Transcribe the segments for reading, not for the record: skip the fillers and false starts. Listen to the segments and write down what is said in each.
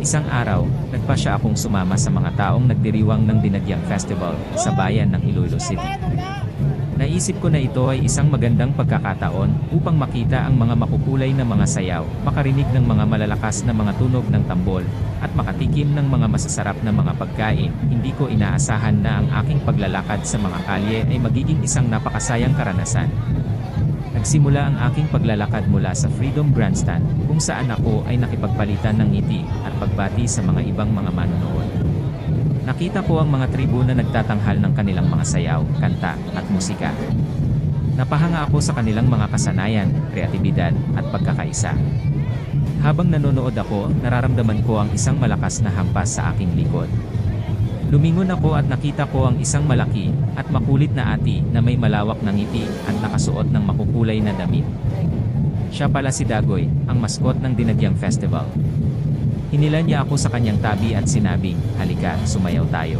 Isang araw, nagpasya akong sumama sa mga taong nagdiriwang ng Dinagyang Festival sa bayan ng Iloilo City. Naisip ko na ito ay isang magandang pagkakataon upang makita ang mga makukulay na mga sayaw, makarinig ng mga malalakas na mga tunog ng tambol, at makatikim ng mga masasarap na mga pagkain. Hindi ko inaasahan na ang aking paglalakad sa mga kalye ay magiging isang napakasayang karanasan. Nagsimula ang aking paglalakad mula sa Freedom Grandstand, kung saan ako ay nakipagpalitan ng ngiti at pagbati sa mga ibang mga manonood. Nakita ko ang mga tribo na nagtatanghal ng kanilang mga sayaw, kanta, at musika. Napahanga ako sa kanilang mga kasanayan, kreatibidad, at pagkakaisa. Habang nanonood ako, nararamdaman ko ang isang malakas na hampas sa aking likod. Lumingon ako at nakita ko ang isang malaki at makulit na ati na may malawak na ngiti at nakasuot ng makukulay na damit. Siya pala si Dagoy, ang maskot ng Dinagyang Festival. Hinila niya ako sa kanyang tabi at sinabing, "Halika, sumayaw tayo."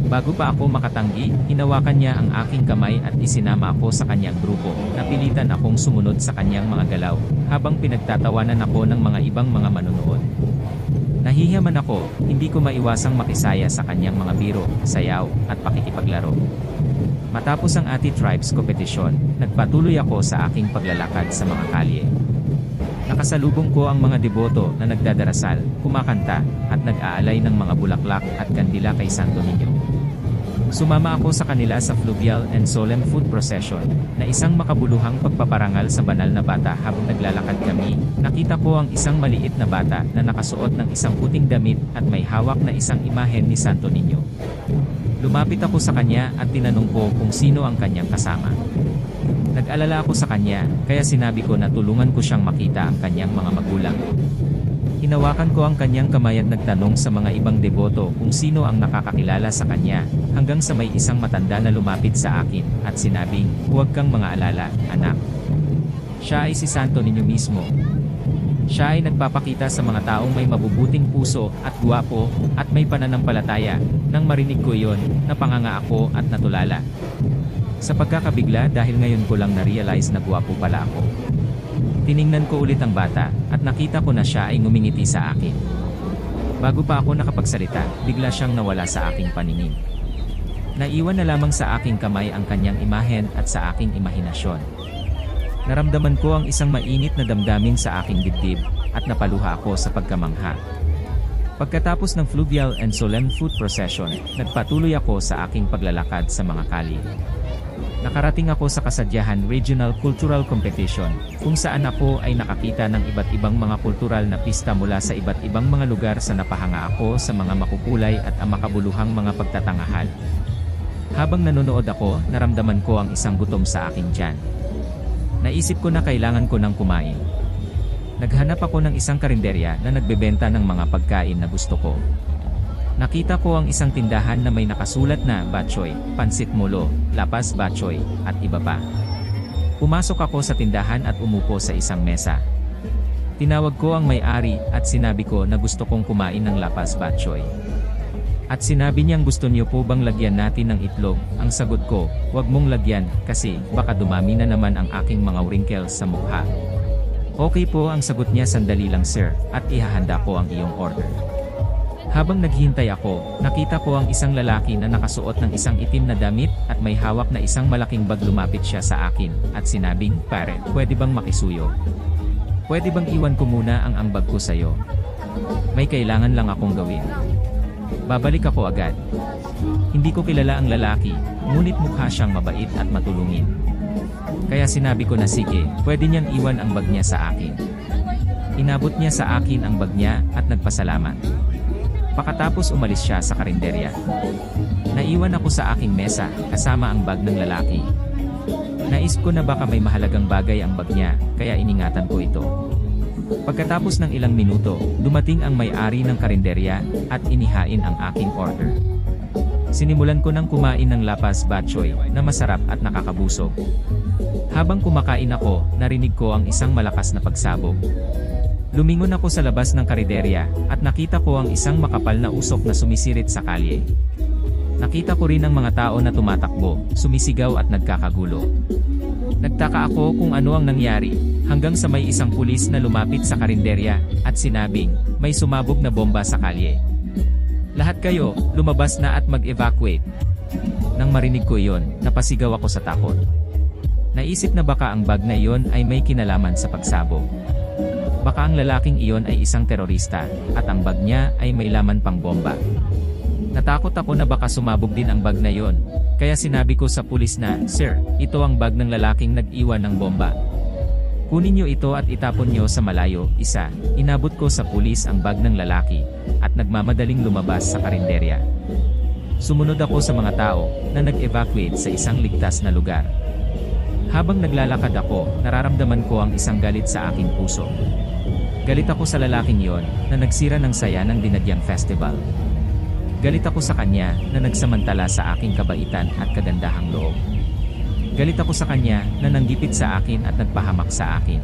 Bago pa ako makatanggi, hinawakan niya ang aking kamay at isinama ako sa kanyang grupo. Napilitan akong sumunod sa kanyang mga galaw, habang pinagtatawanan ako ng mga ibang mga manonood. Nahihiyaman ako, hindi ko maiwasang makisaya sa kanyang mga biro, sayaw, at pakikipaglaro. Matapos ang Ati Tribes Competition, nagpatuloy ako sa aking paglalakad sa mga kalye. Nakasalubong ko ang mga deboto na nagdadarasal, kumakanta, at nag-aalay ng mga bulaklak at kandila kay Santo Niño. Sumama ako sa kanila sa Fluvial and Solemn Food Procession, na isang makabuluhang pagpaparangal sa banal na bata. Habang naglalakad kami, nakita ko ang isang maliit na bata na nakasuot ng isang puting damit at may hawak na isang imahen ni Santo Niño. Lumapit ako sa kanya at tinanong ko kung sino ang kanyang kasama. Nag-alala ako sa kanya, kaya sinabi ko na tulungan ko siyang makita ang kanyang mga magulang. Hinawakan ko ang kanyang kamay at nagtanong sa mga ibang deboto kung sino ang nakakakilala sa kanya, hanggang sa may isang matanda na lumapit sa akin at sinabing, "Huwag kang mga alala, anak. Siya ay si Santo Niño mismo." Siya ay nagpapakita sa mga taong may mabubuting puso at guwapo at may pananampalataya. Nang marinig ko iyon, napanganga ako at natulala. Sa pagkakabigla, dahil ngayon ko lang na-realize na guwapo pala ako. Tiningnan ko ulit ang bata, at nakita ko na siya ay ngumingiti sa akin. Bago pa ako nakapagsalita, bigla siyang nawala sa aking paningin. Naiwan na lamang sa aking kamay ang kanyang imahen at sa aking imahinasyon. Naramdaman ko ang isang mainit na damdamin sa aking dibdib, at napaluha ako sa pagkamangha. Pagkatapos ng Fluvial and Solemn Food Procession, nagpatuloy ako sa aking paglalakad sa mga kalye. Nakarating ako sa Kasadyahan Regional Cultural Competition, kung saan ako ay nakakita ng iba't ibang mga kultural na pista mula sa iba't ibang mga lugar. Sa napahanga ako sa mga makukulay at makabuluhang mga pagtatangahal. Habang nanonood ako, naramdaman ko ang isang gutom sa aking tiyan. Naisip ko na kailangan ko ng kumain. Naghanap ako ng isang karinderya na nagbebenta ng mga pagkain na gusto ko. Nakita ko ang isang tindahan na may nakasulat na batchoy, pansit molo, lapas batchoy, at iba pa. Pumasok ako sa tindahan at umupo sa isang mesa. Tinawag ko ang may-ari at sinabi ko na gusto kong kumain ng lapas batchoy. At sinabi niyang, "Gusto niyo po bang lagyan natin ng itlog?" Ang sagot ko, "Wag mong lagyan, kasi baka dumami na naman ang aking mga wrinkles sa mukha." "Okay po," ang sagot niya. "Sandali lang sir, at ihahanda ko ang iyong order." Habang naghihintay ako, nakita ko ang isang lalaki na nakasuot ng isang itim na damit at may hawak na isang malaking bag. Lumapit siya sa akin at sinabing, "Pare, pwede bang makisuyo? Pwede bang iwan ko muna ang bag ko sa'yo? May kailangan lang akong gawin. Babalik ako agad." Hindi ko kilala ang lalaki, ngunit mukha siyang mabait at matulungin. Kaya sinabi ko na sige, pwede niyang iwan ang bag niya sa akin. Inabot niya sa akin ang bag niya at nagpasalamat. Pakatapos umalis siya sa karinderya. Naiwan ako sa aking mesa, kasama ang bag ng lalaki. Naisip ko na baka may mahalagang bagay ang bag niya, kaya iningatan ko ito. Pagkatapos ng ilang minuto, dumating ang may-ari ng karinderya at inihain ang aking order. Sinimulan ko ng kumain ng lapas batchoy na masarap at nakakabusog. Habang kumakain ako, narinig ko ang isang malakas na pagsabog. Lumingon ako sa labas ng karinderya at nakita ko ang isang makapal na usok na sumisirit sa kalye. Nakita ko rin ang mga tao na tumatakbo, sumisigaw at nagkakagulo. Nagtaka ako kung ano ang nangyari, hanggang sa may isang pulis na lumapit sa karinderya at sinabing, may sumabog na bomba sa kalye. Lahat kayo, lumabas na at mag-evacuate. Nang marinig ko iyon, napasigaw ako sa takot. Naisip na baka ang bag na iyon ay may kinalaman sa pagsabog. Baka ang lalaking iyon ay isang terorista, at ang bag niya ay may laman pang bomba. Natakot ako na baka sumabog din ang bag na iyon, kaya sinabi ko sa pulis na, "Sir, ito ang bag ng lalaking nag-iwan ng bomba. Kunin niyo ito at itapon niyo sa malayo." Inabot ko sa pulis ang bag ng lalaki, at nagmamadaling lumabas sa karinderya. Sumunod ako sa mga tao na nag-evacuate sa isang ligtas na lugar. Habang naglalakad ako, nararamdaman ko ang isang galit sa aking puso. Galit ako sa lalaking iyon na nagsira ng saya ng Dinagyang Festival. Galit ako sa kanya na nagsamantala sa aking kabaitan at kagandahang loob. Galit ako sa kanya na nanggipit sa akin at nagpahamak sa akin.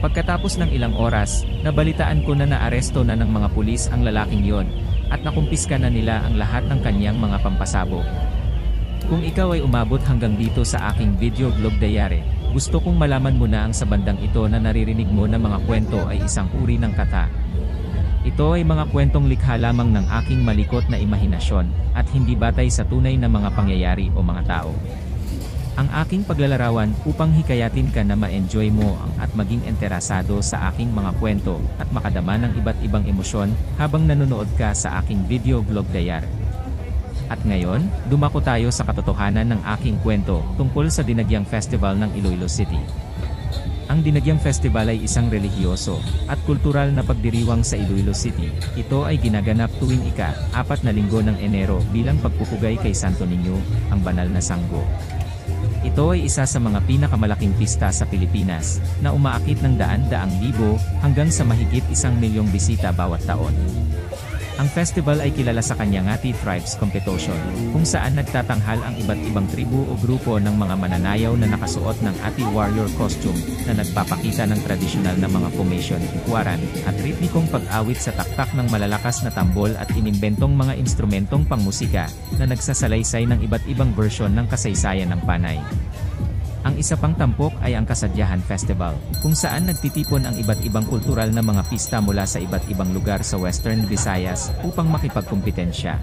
Pagkatapos ng ilang oras, nabalitaan ko na naaresto na ng mga pulis ang lalaking iyon at nakumpiska na nila ang lahat ng kanyang mga pampasabog. Kung ikaw ay umabot hanggang dito sa aking video blog diary, gusto kong malaman mo na ang sa bandang ito na naririnig mo na mga kwento ay isang uri ng kata. Ito ay mga kwentong likha lamang ng aking malikot na imahinasyon, at hindi batay sa tunay na mga pangyayari o mga tao. Ang aking paglalarawan upang hikayatin ka na ma-enjoy mo at maging interesado sa aking mga kwento at makadama ng iba't ibang emosyon habang nanonood ka sa aking video blog diary. At ngayon, dumako tayo sa katotohanan ng aking kwento tungkol sa Dinagyang Festival ng Iloilo City. Ang Dinagyang Festival ay isang relihiyoso at kultural na pagdiriwang sa Iloilo City. Ito ay ginaganap tuwing ika-4 na linggo ng Enero bilang pagpupugay kay Santo Niño, ang banal na sanggo. Ito ay isa sa mga pinakamalaking pista sa Pilipinas, na umaakit ng daan-daang libo hanggang sa mahigit 1 milyong bisita bawat taon. Ang festival ay kilala sa kanyang Ngati Tribes Competition, kung saan nagtatanghal ang iba't ibang tribu o grupo ng mga mananayaw na nakasuot ng Ati Warrior costume, na nagpapakita ng tradisyonal na mga formation, kuwaran, at ritmikong pag-awit sa taktak ng malalakas na tambol at inimbentong mga instrumentong pangmusika, na nagsasalaysay ng iba't ibang bersyon ng kasaysayan ng Panay. Ang isa pang tampok ay ang Kasadyahan Festival, kung saan nagtitipon ang iba't ibang kultural na mga pista mula sa iba't ibang lugar sa Western Visayas upang makipagkumpetensya.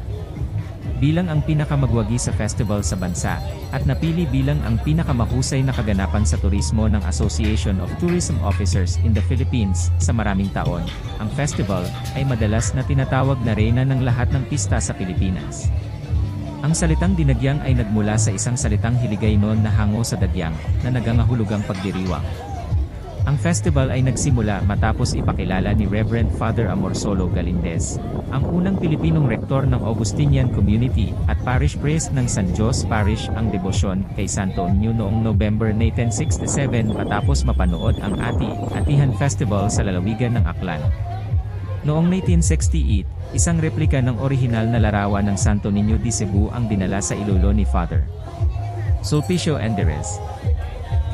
Bilang ang pinakamagwagi sa festival sa bansa, at napili bilang ang pinakamahusay na kaganapan sa turismo ng Association of Tourism Officers in the Philippines sa maraming taon, ang festival ay madalas na tinatawag na reyna ng lahat ng pista sa Pilipinas. Ang salitang dinagyang ay nagmula sa isang salitang Hiligaynon na hango sa dagyang, na nagangahulugang pagdiriwang. Ang festival ay nagsimula matapos ipakilala ni Reverend Father Amorsolo Galindez, ang unang Pilipinong rektor ng Augustinian Community at Parish Priest ng San Jose Parish, ang debosyon kay Santo Niño noong November 1967 matapos mapanood ang Atihan Festival sa lalawigan ng Aklan. Noong 1968, isang replika ng orihinal na larawan ng Santo Niño de Cebu ang dinala sa Iloilo ni Father Sulpicio Enderez.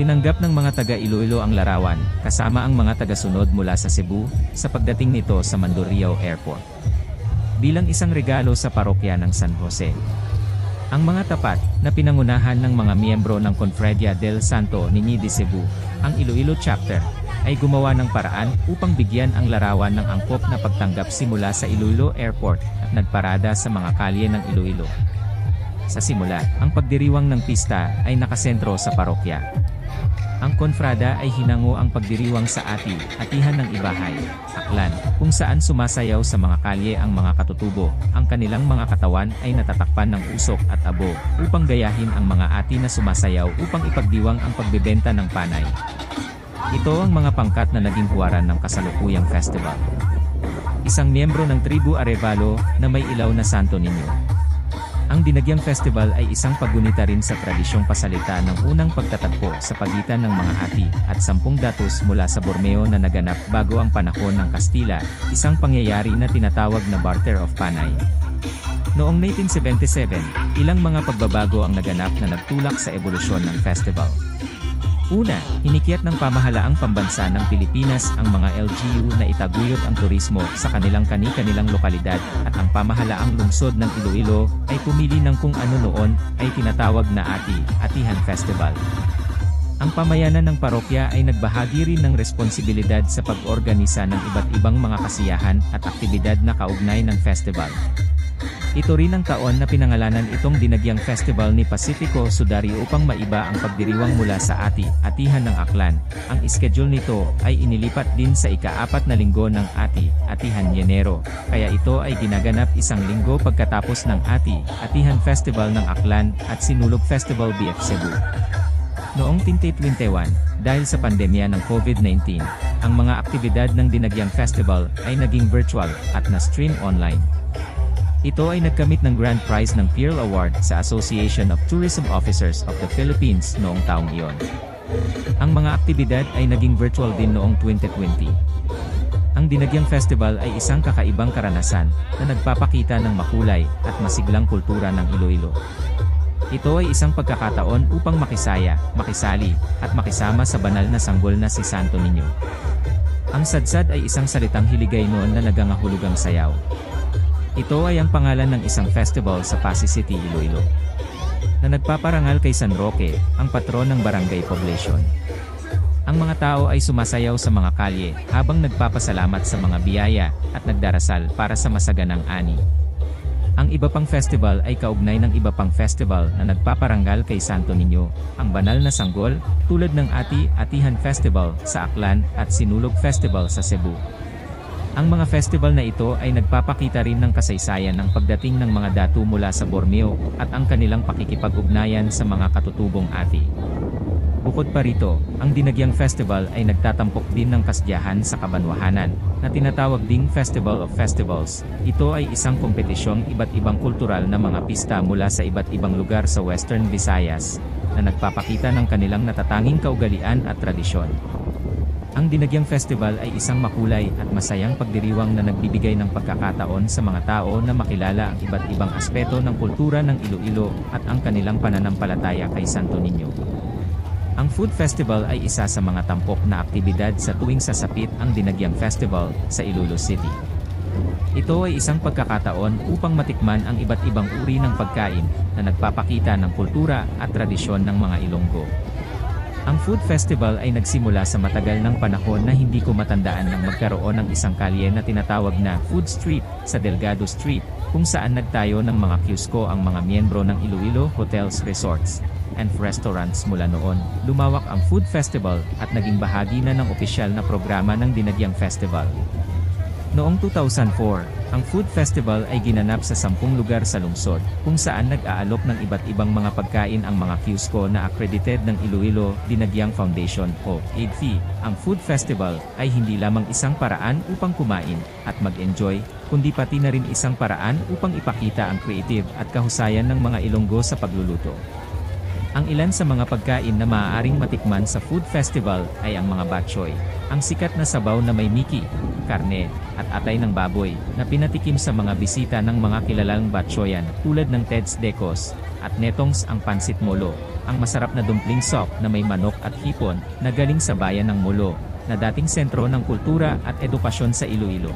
Tinanggap ng mga taga-Iloilo ang larawan, kasama ang mga taga-sunod mula sa Cebu, sa pagdating nito sa Mandurriao Airport, bilang isang regalo sa parokya ng San Jose. Ang mga tapat, na pinangunahan ng mga miyembro ng Confraria del Santo Niño de Cebu, ang Iloilo Chapter, ay gumawa ng paraan upang bigyan ang larawan ng angkop na pagtanggap simula sa Iloilo Airport at nagparada sa mga kalye ng Iloilo. Sa simula, ang pagdiriwang ng pista ay nakasentro sa parokya. Ang konfrada ay hinango ang pagdiriwang sa Atihan ng Ibahay, Aklan, kung saan sumasayaw sa mga kalye ang mga katutubo. Ang kanilang mga katawan ay natatakpan ng usok at abo, upang gayahin ang mga ati na sumasayaw upang ipagdiwang ang pagbebenta ng panay. Ito ang mga pangkat na naging huwaran ng kasalukuyang festival. Isang miyembro ng tribu Arevalo na may ilaw na Santo Niño. Ang Dinagyang Festival ay isang paggunita rin sa tradisyong pasalita ng unang pagtatagpo sa pagitan ng mga ati at 10 datos mula sa Borneo na naganap bago ang panahon ng Kastila, isang pangyayari na tinatawag na Barter of Panay. Noong 1977, ilang mga pagbabago ang naganap na nagtulak sa ebolusyon ng festival. Una, hinikyat ng pamahalaang pambansa ng Pilipinas ang mga LGU na itaguyod ang turismo sa kanilang kani-kanilang lokalidad, at ang pamahalaang lungsod ng Iloilo ay pumili ng kung ano noon ay tinatawag na Atihan Festival. Ang pamayanan ng parokya ay nagbahagi rin ng responsibilidad sa pag-organisa ng iba't ibang mga kasiyahan at aktibidad na kaugnay ng festival. Ito rin ang taon na pinangalanan itong Dinagyang Festival ni Pacifico Sudario upang maiba ang pagdiriwang mula sa atihan ng Aklan. Ang iskediul nito ay inilipat din sa ika-4 na linggo ng atihan Enero, kaya ito ay ginaganap isang linggo pagkatapos ng atihan Festival ng Aklan at Sinulog Festival BF Cebu. Noong 2021, dahil sa pandemya ng COVID-19, ang mga aktibidad ng Dinagyang Festival ay naging virtual at na-stream online. Ito ay nagkamit ng Grand Prize ng Pearl Award sa Association of Tourism Officers of the Philippines noong taong iyon. Ang mga aktibidad ay naging virtual din noong 2020. Ang Dinagyang Festival ay isang kakaibang karanasan na nagpapakita ng makulay at masiglang kultura ng Iloilo. Ito ay isang pagkakataon upang makisaya, makisali, at makisama sa banal na sanggol na si Santo Niño. Ang sadsad ay isang salitang hiligay noon na nagangahulugang sayaw. Ito ay ang pangalan ng isang festival sa Pasig City, Iloilo, na nagpaparangal kay San Roque, ang patron ng barangay poblasyon. Ang mga tao ay sumasayaw sa mga kalye habang nagpapasalamat sa mga biyaya at nagdarasal para sa masaganang ani. Ang iba pang festival ay kaugnay ng iba pang festival na nagpaparangal kay Santo Niño, ang banal na sanggol, tulad ng Atihan Festival sa Aklan at Sinulog Festival sa Cebu. Ang mga festival na ito ay nagpapakita rin ng kasaysayan ng pagdating ng mga datu mula sa Borneo at ang kanilang pakikipag-ugnayan sa mga katutubong ati. Bukod pa rito, ang Dinagyang Festival ay nagtatampok din ng kasyahan sa kabanwahanan, na tinatawag ding Festival of Festivals. Ito ay isang kompetisyong iba't ibang kultural na mga pista mula sa iba't ibang lugar sa Western Visayas, na nagpapakita ng kanilang natatanging kaugalian at tradisyon. Ang Dinagyang Festival ay isang makulay at masayang pagdiriwang na nagbibigay ng pagkakataon sa mga tao na makilala ang iba't ibang aspeto ng kultura ng Iloilo at ang kanilang pananampalataya kay Santo Niño. Ang Food Festival ay isa sa mga tampok na aktibidad sa tuwing sasapit ang Dinagyang Festival sa Iloilo City. Ito ay isang pagkakataon upang matikman ang iba't ibang uri ng pagkain na nagpapakita ng kultura at tradisyon ng mga Ilonggo. Ang Food Festival ay nagsimula sa matagal ng panahon na hindi ko matandaan nang magkaroon ng isang kalye na tinatawag na Food Street sa Delgado Street, kung saan nagtayo ng mga kiosko ang mga miyembro ng Iloilo Hotels, Resorts, and Restaurants. Mula noon, lumawak ang Food Festival at naging bahagi na ng opisyal na programa ng Dinagyang Festival. Noong 2004, ang Food Festival ay ginanap sa 10 lugar sa lungsod, kung saan nag-aalok ng iba't ibang mga pagkain ang mga kiosko na accredited ng Iloilo Dinagyang Foundation o IDFI. Ang Food Festival ay hindi lamang isang paraan upang kumain at mag-enjoy, kundi pati na rin isang paraan upang ipakita ang creative at kahusayan ng mga Ilonggo sa pagluluto. Ang ilan sa mga pagkain na maaaring matikman sa Food Festival ay ang mga batchoy, ang sikat na sabaw na may miki, karne, at atay ng baboy, na pinatikim sa mga bisita ng mga kilalang batchoyan tulad ng Ted's Decos, at Netongs ang pansit molo, ang masarap na dumpling soup na may manok at hipon, na galing sa bayan ng Molo, na dating sentro ng kultura at edukasyon sa Iloilo.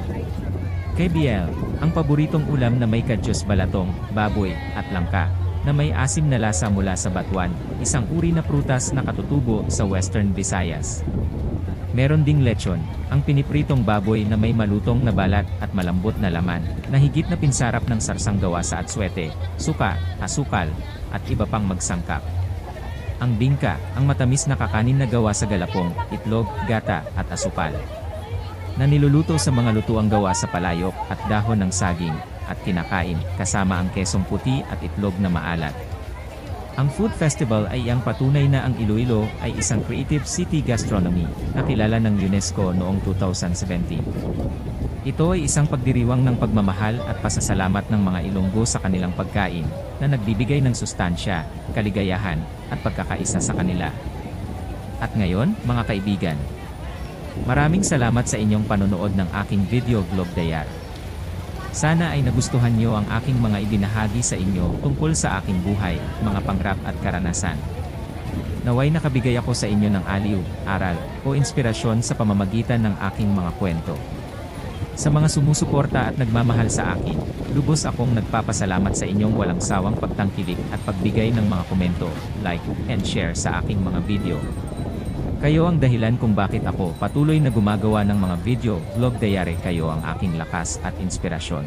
KBL, ang paboritong ulam na may kadyos balatong, baboy, at langka, na may asim na lasa mula sa batuan, isang uri na prutas na katutubo sa Western Visayas. Meron ding lechon, ang pinipritong baboy na may malutong na balat at malambot na laman, na higit na pinsarap ng sarsang gawa sa atswete, suka, asukal, at iba pang magsangkap. Ang bingka, ang matamis na kakanin na gawa sa galapong, itlog, gata, at asukal, na niluluto sa mga lutuang gawa sa palayok at dahon ng saging, at kinakain, kasama ang kesong puti at itlog na maalat. Ang Food Festival ay ang patunay na ang Iloilo ay isang creative city gastronomy, na kilala ng UNESCO noong 2017. Ito ay isang pagdiriwang ng pagmamahal at pasasalamat ng mga Ilonggo sa kanilang pagkain, na nagbibigay ng sustansya, kaligayahan, at pagkakaisa sa kanila. At ngayon, mga kaibigan, maraming salamat sa inyong panonood ng aking video vlog dayar. Sana ay nagustuhan niyo ang aking mga ibinahagi sa inyo tungkol sa aking buhay, mga pangrap at karanasan. Naway nakabigay ako sa inyo ng aliw, aral, o inspirasyon sa pamamagitan ng aking mga kwento. Sa mga sumusuporta at nagmamahal sa akin, lubos akong nagpapasalamat sa inyong walang sawang pagtangkilik at pagbigay ng mga komento, like, and share sa aking mga video. Kayo ang dahilan kung bakit ako patuloy na gumagawa ng mga video, vlog diary. Kayo ang aking lakas at inspirasyon.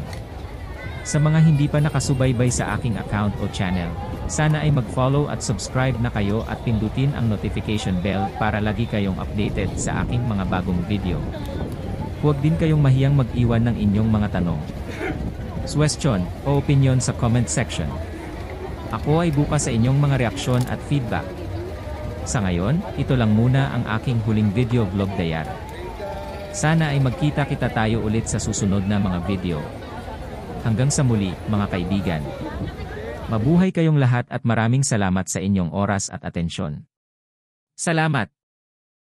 Sa mga hindi pa nakasubaybay sa aking account o channel, sana ay mag-follow at subscribe na kayo at pindutin ang notification bell para lagi kayong updated sa aking mga bagong video. Huwag din kayong mahiyang mag-iwan ng inyong mga tanong, question o opinion sa comment section. Ako ay bukas sa inyong mga reaksyon at feedback. Sa ngayon, ito lang muna ang aking huling video vlog diary. Sana ay magkita-kita tayo ulit sa susunod na mga video. Hanggang sa muli, mga kaibigan. Mabuhay kayong lahat at maraming salamat sa inyong oras at atensyon. Salamat!